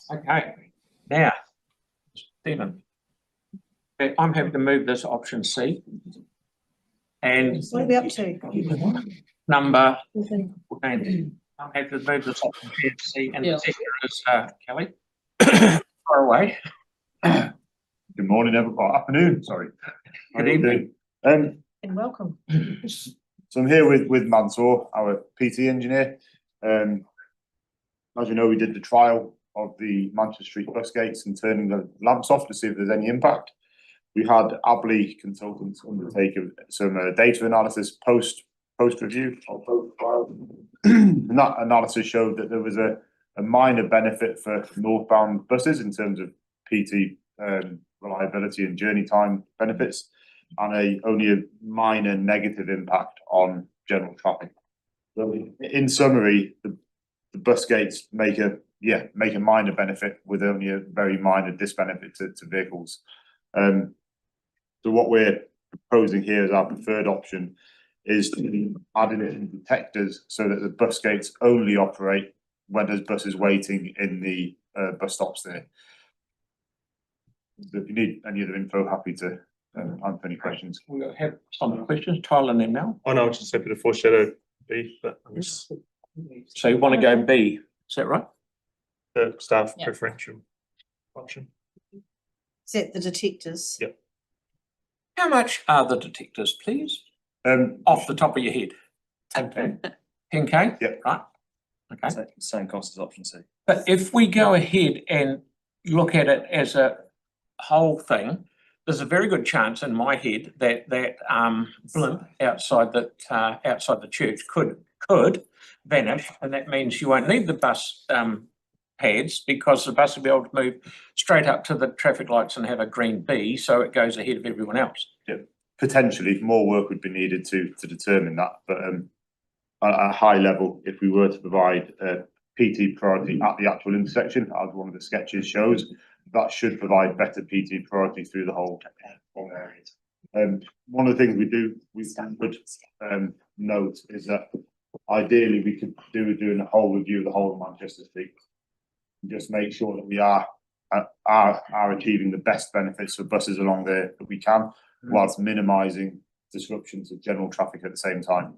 Okay, now, Stephen, okay, I'm happy to move this option C. And What are we up to? number, I'm happy to move this option C, and the sector is Kelly. Far away. Good morning, everyone. Afternoon, sorry. Good evening. And welcome. So I'm here with Mansour, our PT engineer. As you know, we did the trial of the Manchester Street bus gates and turning the lamps off to see if there's any impact. We had Abley consultants undertake some data analysis post review or post trial. And that analysis showed that there was a minor benefit for northbound buses in terms of PT reliability and journey time benefits, and only a minor negative impact on general traffic. So in summary, the bus gates make a minor benefit with only a very minor disbenefit to vehicles. So what we're proposing here as our preferred option is adding it in detectors so that the bus gates only operate when there's buses waiting in the bus stops there. So if you need any other info, happy to answer any questions. We have some questions. Tyler and then Mel. I know, I was just happy to foreshadow B, but I'm just So you want to go B? Is that right? the staff preferential option. Set the detectors. Yep. How much are the detectors, please? Off the top of your head. 10K. 10K? Yep. Right. Okay. Same cost as option C. But if we go ahead and look at it as a whole thing, there's a very good chance in my head that blimp outside the church could vanish, and that means you won't need the bus pads, because the bus will be able to move straight up to the traffic lights and have a green B, so it goes ahead of everyone else. Yeah, potentially more work would be needed to determine that, but at a high level, if we were to provide PT priority at the actual intersection, as one of the sketches shows, that should provide better PT priority through the whole area. One of the things we would note is that ideally we could doing a whole review of the whole of Manchester Street, and just make sure that we are achieving the best benefits for buses along there that we can, whilst minimising disruptions of general traffic at the same time.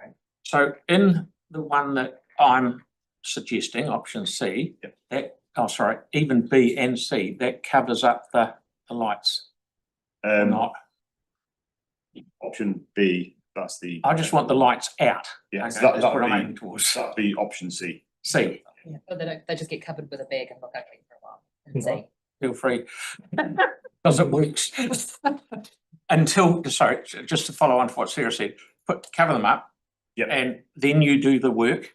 Okay. So in the one that I'm suggesting, option C, even B and C, that covers up the lights. Not. Option B, that's the. I just want the lights out. Yeah, okay, so that's what I'm aiming towards. That'd be option C. C. Yeah, but they just get covered with a bag and look ugly for a while. And see. Feel free. Because it works. Sorry, just to follow on to what Sarah said, cover them up. Yep. And then you do the work.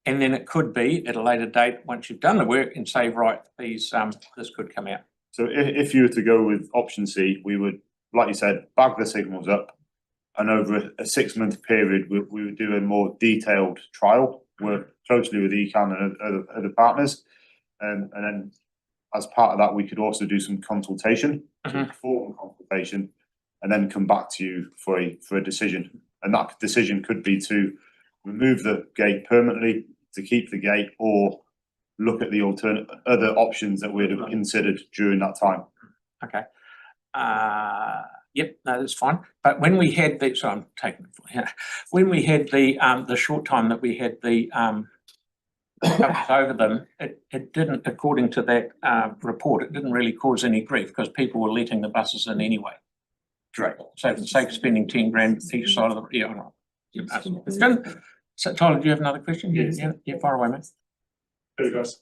And then it could be at a later date, once you've done the work, and say, right, these this could come out. So if you were to go with option C, we would, like you said, bag the signals up, and over a 6-month period, we would do a more detailed trial, work closely with ECAN and other partners, and then as part of that, we could also do some consultation, informal consultation, and then come back to you for a decision. And that decision could be to remove the gate permanently, to keep the gate, or look at the other options that we'd have considered during that time. Okay. Yep, no, that's fine. But when we had the, so I'm taking it, when we had the short time that we had the over them, it didn't, according to that report, it didn't really cause any grief because people were letting the buses in anyway. Correct. So for the sake of spending 10 grand each side of the, So Tyler, do you have another question? Yeah, far away, mate. Hey guys.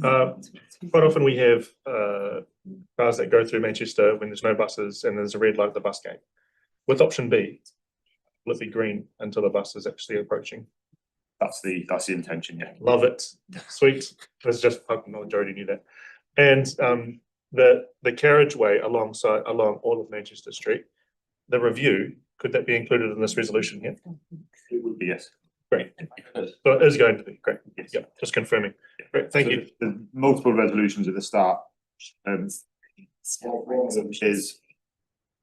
Quite often we have cars that go through Manchester when there's no buses and there's a red light at the bus gate. With option B, will it be green until the bus is actually approaching? That's the intention, yeah. Love it. Sweet. It's just the majority knew that. And the carriageway along all of Manchester Street, the review, could that be included in this resolution here? It would be, yes. Great. So it is going to be great. Yeah, just confirming. Great, thank you. The multiple resolutions at the start. One of them is,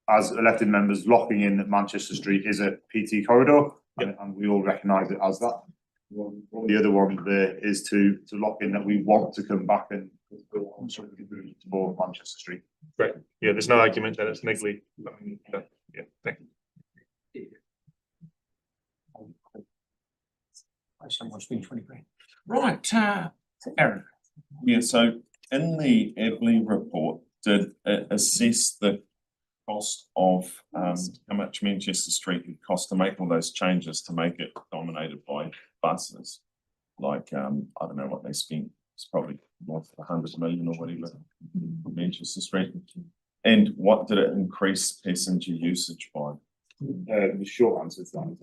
as elected members, locking in that Manchester Street is a PT corridor, and we all recognise it as that. The other one there is to lock in that we want to come back and go on for Manchester Street. Great. Yeah, there's no argument that it's legally. Yeah, thank you. Someone's been 20 grand. Right, Aaron. Yeah, so in the Abley report, did it assess the cost of how much Manchester Street would cost to make all those changes to make it dominated by buses? Like I don't know what they spent. It's probably worth 100 million or whatever for Manchester Street. And what did it increase passenger usage by? The short answer is that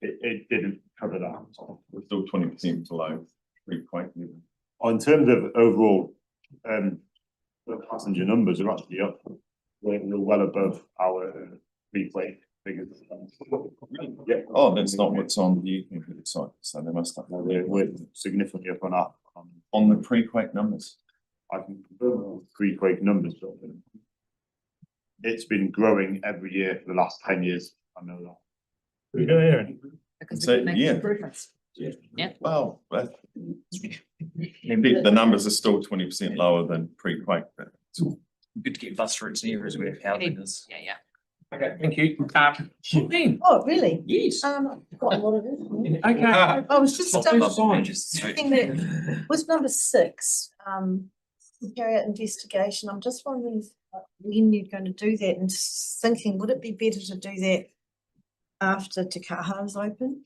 it didn't cover that. We're still 20% below pre-quake level. In terms of overall the passenger numbers are actually up. We're well above our pre-quake figures. Yeah. Oh, that's not what's on the site, so they must have. We're significantly up on our On the pre-quake numbers. I can confirm pre-quake numbers, but it's been growing every year for the last 10 years. I know that. We go, Aaron. Because So, it makes yeah. improvements. Well, the numbers are still 20% lower than pre-quake, but it's Good to get bus routes in areas where housing is. Yeah, yeah. Okay, thank you. Pauline, Oh, really? yes. I've got what it is. Okay. I was just Science. thinking that was number 6, carry out investigation. I'm just wondering when you're going to do that and thinking, would it be better to do that after Te Kaha is open?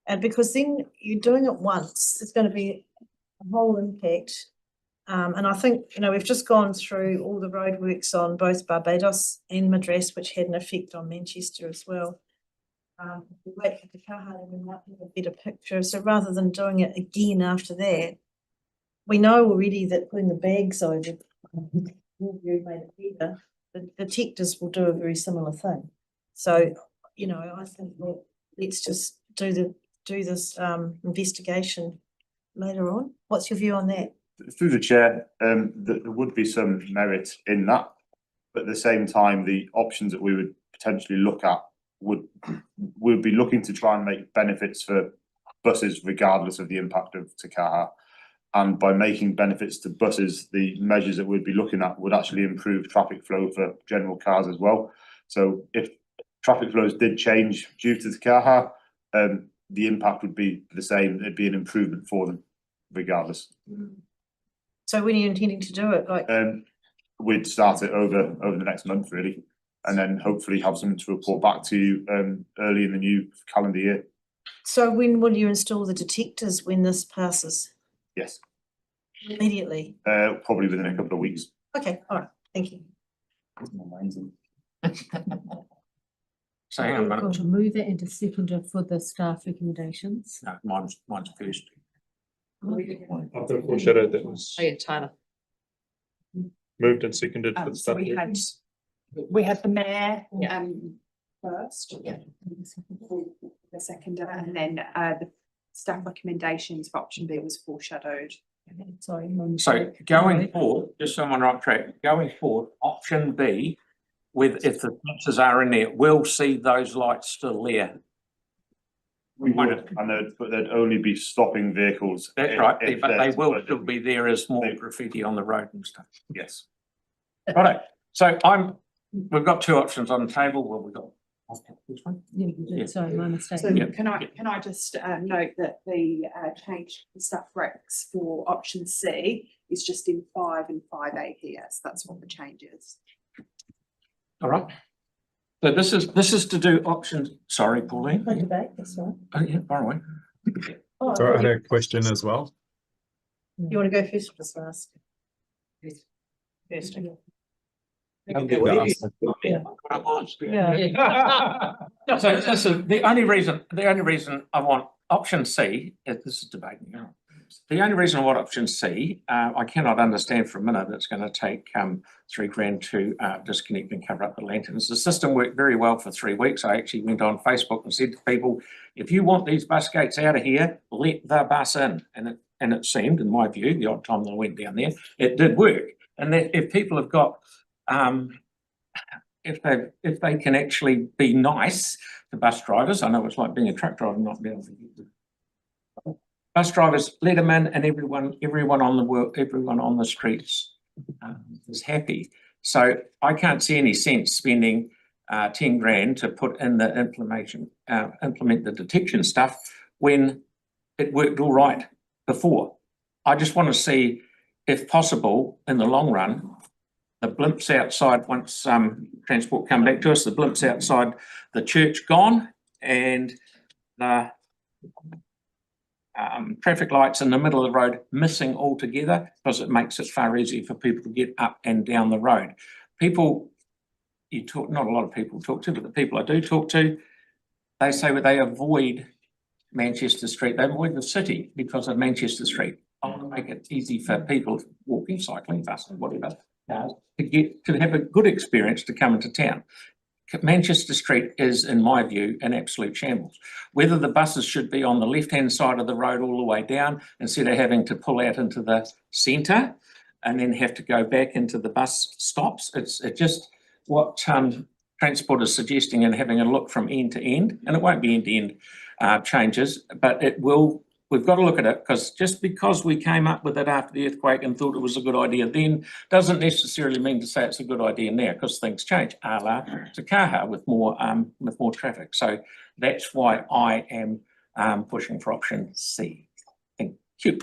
And because then you're doing it once, it's going to be a whole impact. And I think, you know, we've just gone through all the roadworks on both Barbados and Madras, which had an effect on Manchester as well. If we wait for Te Kaha, then we might have a better picture. So rather than doing it again after that, we know already that putting the bags over made it better. The detectors will do a very similar thing. So, you know, I think let's just do this investigation later on. What's your view on that? Through the chair, there would be some merit in that, but at the same time, the options that we would potentially look at would be looking to try and make benefits for buses regardless of the impact of Te Kaha. And by making benefits to buses, the measures that we'd be looking at would actually improve traffic flow for general cars as well. So if traffic flows did change due to Te Kaha, the impact would be the same. It'd be an improvement for them regardless. So when are you intending to do it? Like, We'd start it over the next month really, and then hopefully have something to report back to you early in the new calendar year. so when will you install the detectors when this passes? Yes, Immediately. probably within a couple of weeks. Okay, all right, thank you. So hang on a Got minute. to move it into seconder for the staff recommendations. No, mine's first. I've got a foreshadow that was Oh, yeah, Tyler. moved and seconded for the So stuff. we had the mayor, Yeah. first. Yeah. The second, and then, the staff recommendations for option B was foreshadowed. Sorry. So going forward, just so I'm on the right track, going forward, option B, with if the fences are in there, we'll see those lights still there. We would, and but they'd only be stopping vehicles. That's right, if but they there's- will still be there as more graffiti on the road and stuff. Yes. Right, so we've got 2 options on the table. Well, we've got this one. Yeah, you did. Yeah. Sorry, my mistake. So Yeah. can I just note that the change to staff recs for option C is just in 5 and 5A here, so that's what the change is. All right. So this is to do options. Sorry, Pauline. No debate, that's right. Oh, yeah, far away. Oh, So I had a question as well. you want to go first or just last? First, okay. Yeah. So this is the only reason I want option C, this is debating. The only reason I want option C, I cannot understand for a minute it's going to take $3,000 to disconnect and cover up the lanterns. The system worked very well for 3 weeks. I actually went on Facebook and said to people, if you want these bus gates out of here, let the bus in. And it seemed, in my view, the odd time that I went down there, it did work. And that if people have got if they can actually be nice to bus drivers, I know it's like being a truck driver, not being able to get them. Bus drivers, let them in, and everyone on the streets is happy. So I can't see any sense spending 10 grand to put in the implement the detection stuff when it worked all right before. I just want to see, if possible, in the long run, the blimps outside, once transport come back to us, the blimps outside the church gone, and the traffic lights in the middle of the road missing altogether, because it makes it far easier for people to get up and down the road. People you talk, not a lot of people talk to, but the people I do talk to, they say they avoid Manchester Street, they avoid the city because of Manchester Street. I want to make it easy for people walking, cycling, busing, whatever, to have a good experience to come into town. Manchester Street is, in my view, an absolute shambles. Whether the buses should be on the left-hand side of the road all the way down instead of having to pull out into the centre and then have to go back into the bus stops, it's just what Transport is suggesting, and having a look from end to end, and it won't be end-to-end changes, but it will. We've got to look at it, because just because we came up with it after the earthquake and thought it was a good idea then, doesn't necessarily mean to say it's a good idea now, because things change, a la Takaha, with more traffic. So that's why I am pushing for option C. Thank you.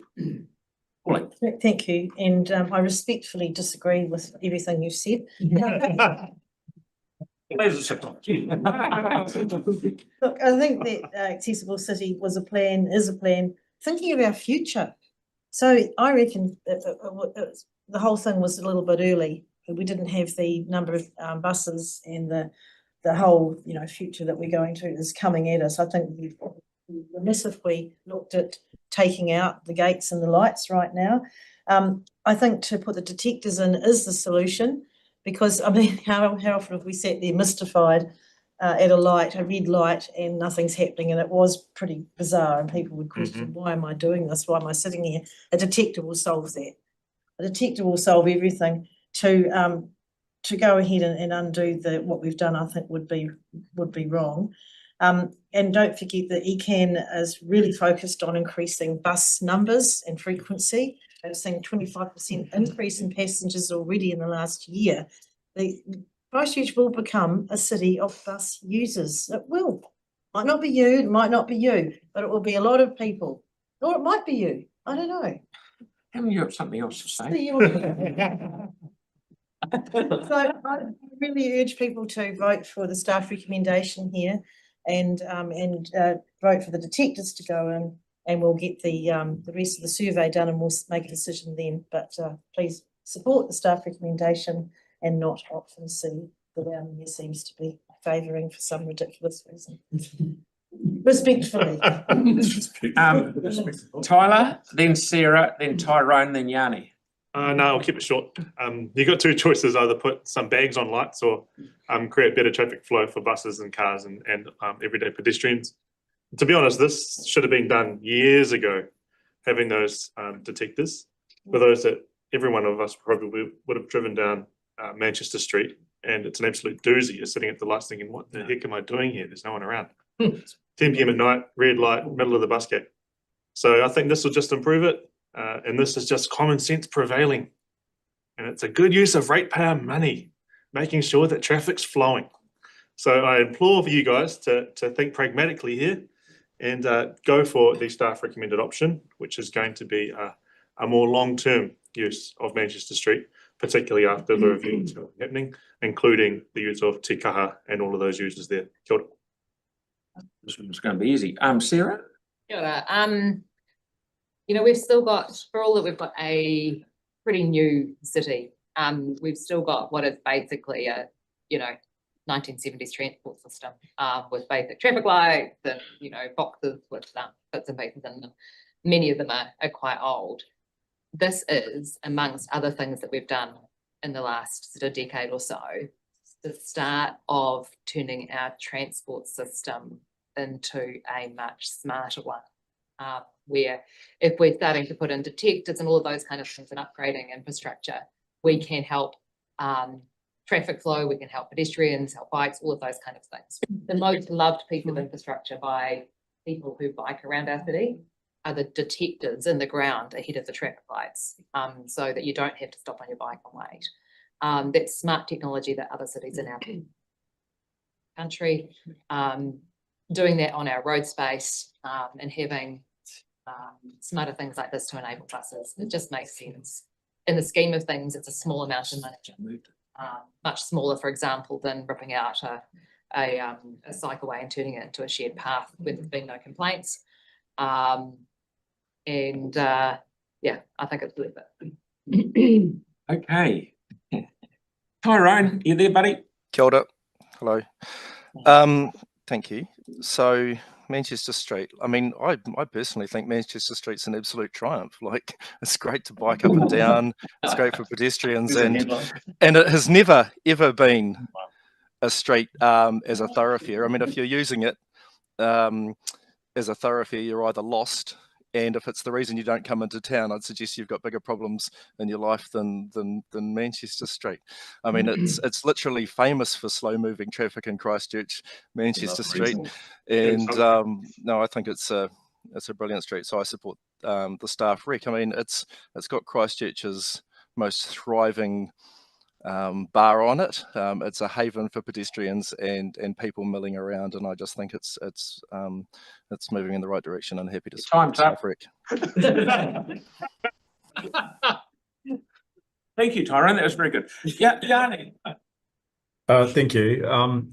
Pauline. Thank you, and I respectfully disagree with everything you've said. Look, I think that accessible city was a plan, is a plan, thinking of our future. So I reckon the whole thing was a little bit early. We didn't have the number of buses and the whole, future that we're going to is coming at us. I think we'd be remiss if we looked at taking out the gates and the lights right now. I think to put the detectors in is the solution. Because, I mean, how often have we sat there mystified at a red light, and nothing's happening, and it was pretty bizarre, and people would question, why am I doing this? Why am I sitting here? A detector will solve that. A detector will solve everything. To go ahead and undo what we've done, I think would be wrong. And don't forget that ECAN is really focused on increasing bus numbers and frequency. They've seen 25% increase in passengers already in the last year. Christchurch will become a city of bus users. It will. Might not be you, it might not be you, but it will be a lot of people. Or it might be you. I don't know. Haven't you got something else to say? So I really urge people to vote for the staff recommendation here, and vote for the detectives to go in, and we'll get the rest of the survey done, and we'll make a decision then. But please support the staff recommendation and not option C that there seems to be favouring for some ridiculous reason. Respectfully. Tyler, then Sarah, then Tyrone, then Yanni. No, I'll keep it short. You've got two choices: either put some bags on lights, or create better traffic flow for buses and cars and everyday pedestrians. To be honest, this should have been done years ago, having those detectors. For those that every one of us probably would have driven down Manchester Street, and it's an absolute doozy. You're sitting at the lights thinking, what the heck am I doing here? There's no one around. 10 p.m. at night, red light, middle of the bus gate. So I think this will just improve it. And this is just common sense prevailing. And it's a good use of ratepayer money, making sure that traffic's flowing. So I implore for you guys to think pragmatically here, and go for the staff recommended option, which is going to be a more long-term use of Manchester Street, particularly after the review that's happening, including the use of Te Kaha and all of those users there. Kia ora. This one's going to be easy. Sarah? Kia ora. We've still got, for all that we've got a pretty new city, we've still got what is basically a, 1970s transport system with basic traffic lights and, boxes with bits and pieces in them. Many of them are quite old. This is, amongst other things that we've done in the last sort of decade or so, the start of turning our transport system into a much smarter one. Where if we're starting to put in detectors and all of those kind of things and upgrading infrastructure, we can help traffic flow, we can help pedestrians, help bikes, all of those kind of things. The most loved piece of infrastructure by people who bike around our city are the detectors in the ground ahead of the traffic lights, so that you don't have to stop on your bike and wait. That's smart technology that other cities in our country, doing that on our road space, and having smarter things like this to enable buses. It just makes sense. In the scheme of things, it's a small amount of money, much smaller, for example, than ripping out a cycleway and turning it into a shared path with there being no complaints. Yeah, I think it's worth it. Okay. Tyrone, you there, buddy? Kia ora. Hello. Thank you. So Manchester Street, I mean, I personally think Manchester Street's an absolute triumph. Like, it's great to bike up and down. It's great for pedestrians, and it has never ever been a street as a thoroughfare. I mean, if you're using it as a thoroughfare, you're either lost, and if it's the reason you don't come into town, I'd suggest you've got bigger problems in your life than Manchester Street. I mean, it's literally famous for slow moving traffic in Christchurch, Manchester Street, and no, I think it's a brilliant street. So I support the staff rec. I mean, it's got Christchurch's most thriving bar on it. It's a haven for pedestrians and people milling around, and I just think it's moving in the right direction, and happy to support Time's up. Rec. Thank you, Tyrone. That was very good. Yeah, Yanni. Thank you.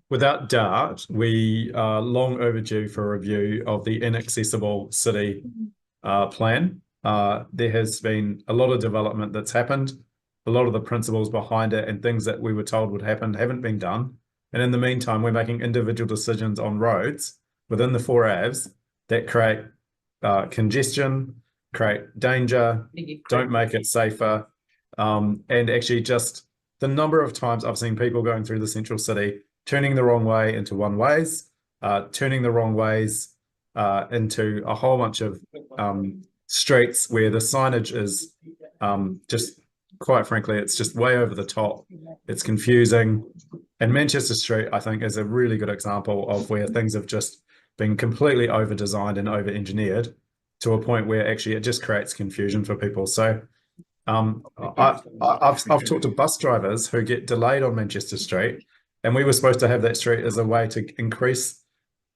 Without doubt, we are long overdue for a review of the inaccessible city plan. There has been a lot of development that's happened. A lot of the principles behind it and things that we were told would happen haven't been done. And in the meantime, we're making individual decisions on roads within the 4 Avs that create congestion, create danger, don't make it safer. And actually just the number of times I've seen people going through the central city, turning the wrong way into one ways, turning the wrong ways into a whole bunch of streets where the signage is just, quite frankly, it's just way over the top. It's confusing. And Manchester Street, I think, is a really good example of where things have just been completely over-designed and over-engineered to a point where actually it just creates confusion for people. So I've talked to bus drivers who get delayed on Manchester Street, and we were supposed to have that street as a way to increase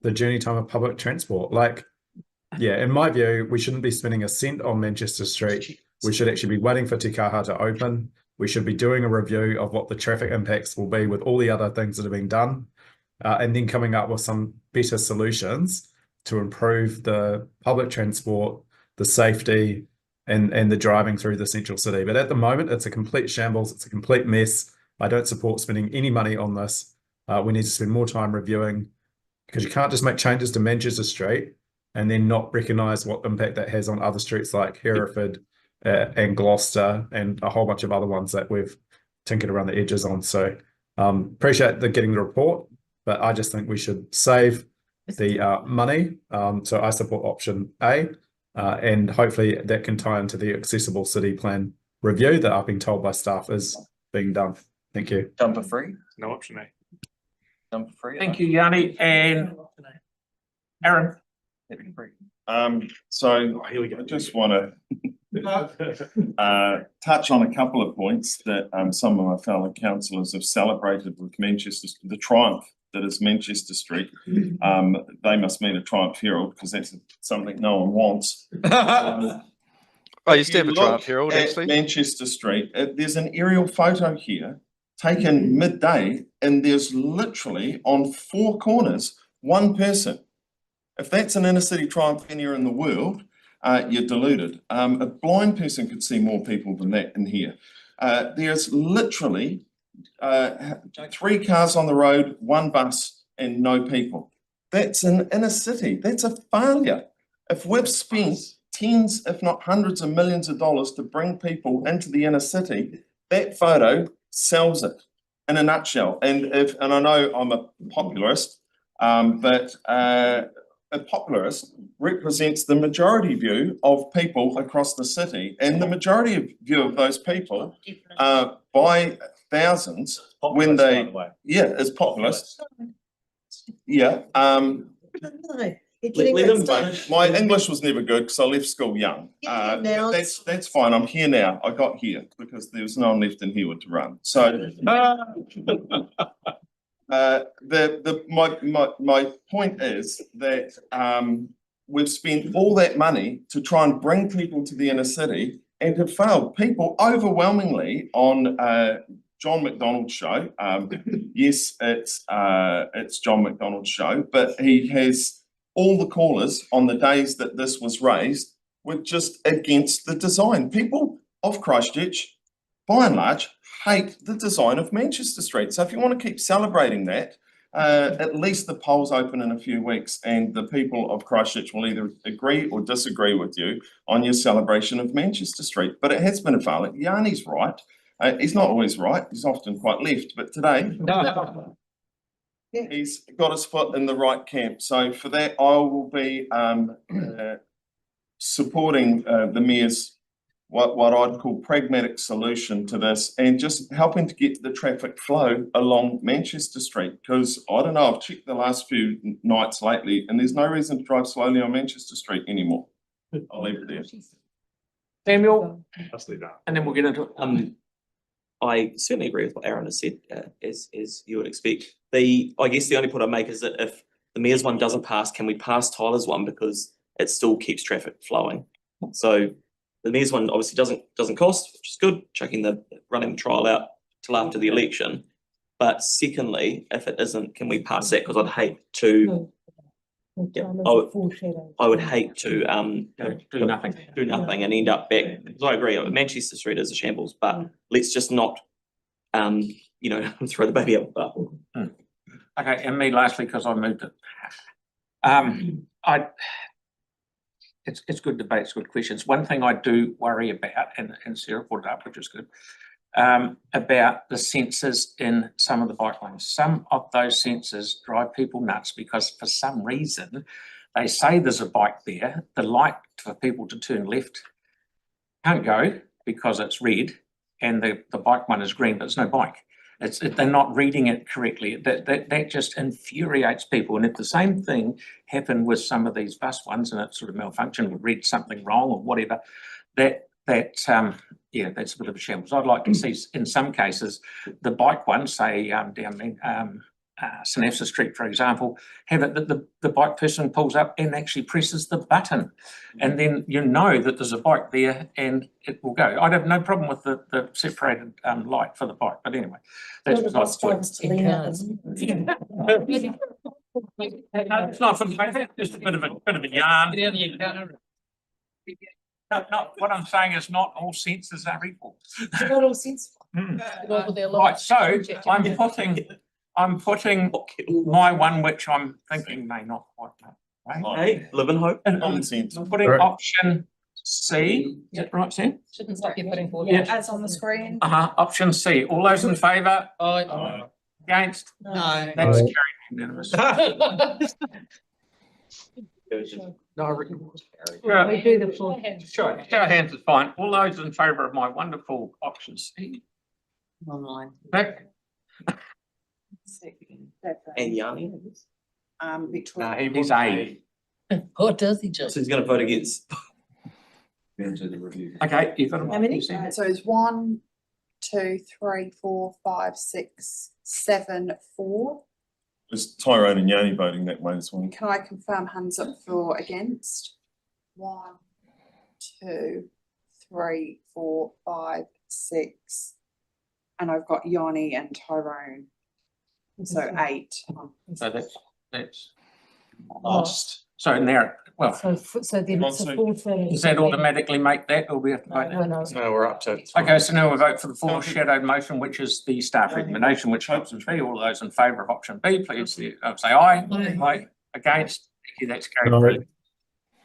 the journey time of public transport. Like, yeah, in my view, we shouldn't be spending a cent on Manchester Street. We should actually be waiting for Te Kaha to open. We should be doing a review of what the traffic impacts will be with all the other things that have been done, and then coming up with some better solutions to improve the public transport, the safety, and the driving through the central city. But at the moment, it's a complete shambles. It's a complete mess. I don't support spending any money on this. We need to spend more time reviewing, because you can't just make changes to Manchester Street and then not recognise what impact that has on other streets like Hereford and Gloucester and a whole bunch of other ones that we've tinkered around the edges on. So appreciate getting the report, but I just think we should save the money. So I support option A, and hopefully that can tie into the accessible city plan review that I've been told by staff is being done. Thank you. Done for free? No option A. Done for free? Thank you, Yanni. And Aaron. So Here we go. I just want to touch on a couple of points that some of my fellow councillors have celebrated with Manchester, the triumph that is Manchester Street. They must mean a Triumph Herald, because that's something no one wants. I used to have a Triumph Herald, actually. Manchester Street, there's an aerial photo here taken midday, and there's literally on 4 corners, 1 person. If that's an inner city triumph anywhere in the world, you're deluded. A blind person could see more people than that in here. There's literally 3 cars on the road, 1 bus, and no people. That's an inner city. That's a failure. If we've spent tens, if not hundreds of millions of dollars to bring people into the inner city, that photo sells it in a nutshell. And I know I'm a popularist, but a popularist represents the majority view of people across the city, and the majority view of those people by thousands when they, is populist. Yeah, No, you're getting Let them mixed up. vote. my English was never good because I left school young. Yeah, now That's fine. I'm here now. I got here because there was no one left in Harewood to run. So my point is that we've spent all that money to try and bring people to the inner city and have failed. People overwhelmingly on John McDonald's show. Yes, it's John McDonald's show, but he has all the callers on the days that this was raised were just against the design. People of Christchurch, by and large, hate the design of Manchester Street. So if you want to keep celebrating that, at least the polls open in a few weeks and the people of Christchurch will either agree or disagree with you on your celebration of Manchester Street. But it has been a failure. Yanni's right. He's not always right. He's often quite left. But today, he's got his foot in the right camp. So for that, I will be supporting the Mayor's what I'd call pragmatic solution to this, and just helping to get the traffic flow along Manchester Street. Because I don't know, I've checked the last few nights lately, and there's no reason to drive slowly on Manchester Street anymore. I'll leave it there. Samuel, Let's leave that. and then we'll get into it. I certainly agree with what Aaron has said, as you would expect. I guess the only point I make is that if the Mayor's one doesn't pass, can we pass Tyler's one, because it still keeps traffic flowing. So the Mayor's one obviously doesn't cost, which is good, running the trial out till after the election. But secondly, if it isn't, can we pass that? Because I'd hate to, I would hate to Do nothing. do nothing and end up back. Because I agree, Manchester Street is a shambles, but let's just not, throw the baby out with the bathwater. Okay, and me lastly, because I moved it. It's good debate, it's good questions. One thing I do worry about, and Sarah brought it up, which is good, about the sensors in some of the bike lanes. Some of those sensors drive people nuts because for some reason they say there's a bike there. The light for people to turn left can't go because it's red, and the bike one is green, but there's no bike. They're not reading it correctly. That just infuriates people. And if the same thing happened with some of these bus ones and it sort of malfunctioned, would read something wrong or whatever, that's a bit of a shambles. I'd like to see in some cases the bike ones, say down St Ephrata Street, for example, have it that the bike person pulls up and actually presses the button, and then you know that there's a bike there and it will go. I'd have no problem with the separated light for the bike, but anyway, that's besides the point. It's not for the just a bit of a yarn. No, what I'm saying is not all sensors are equal. Not all sense. Right, so I'm putting my one, which I'm thinking may not quite know. Right? Hey, live in hope. Common sense. I'm putting option C. Is that right, Sam? Shouldn't stop you putting forward. Yeah. As on the screen. Option C. All those in favour? Against? No. That's carried unanimous. No, We do the full. show of hands is fine. All those in favour of my wonderful option C? Online. Back? And Yanni. Victoria. He's A. What does he just? So he's going to vote against. Okay, you've got a. How many? So it's 1, 2, 3, 4, 5, 6, 7, 4. It's Tyrone and Yanni voting that way as well. Can I confirm hands up for against? 1, 2, 3, 4, 5, 6. And I've got Yanni and Tyrone. So 8. So that's lost. So now, well, So then it's a full. does that automatically make that, or we have to vote? No. No, we're up to. Okay, so now we vote for the foreshadowed motion, which is the staff recommendation, which option B. All those in favour of option B, please say aye. Aye. Against? Thank you, that's carried.